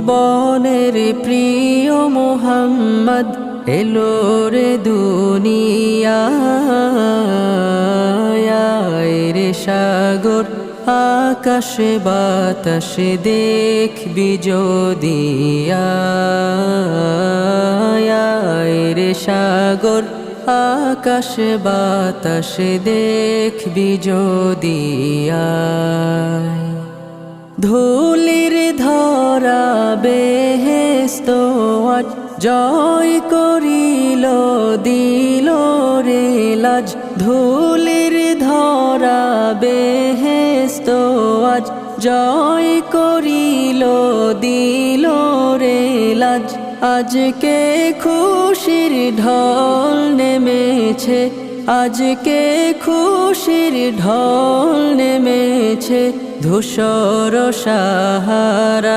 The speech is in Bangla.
ভুবনের প্রিয় মোহাম্মদ এলো রে দুনিয়ায় রে সাগর আকাশে বাতাসে দেখবি যদি রে সাগর আকাশে বাতাসে দেখবি যদি ধুলির ধরা বেহেশত আজ জয় করিল দিল রে লাজ ধুলির ধরা বেহেশত আজ জয় করিল দিল রে লাজ আজকে খুশির ঢল নেমেছে আজকে খুশির ঢল নেমেছে ধূসর সাহারা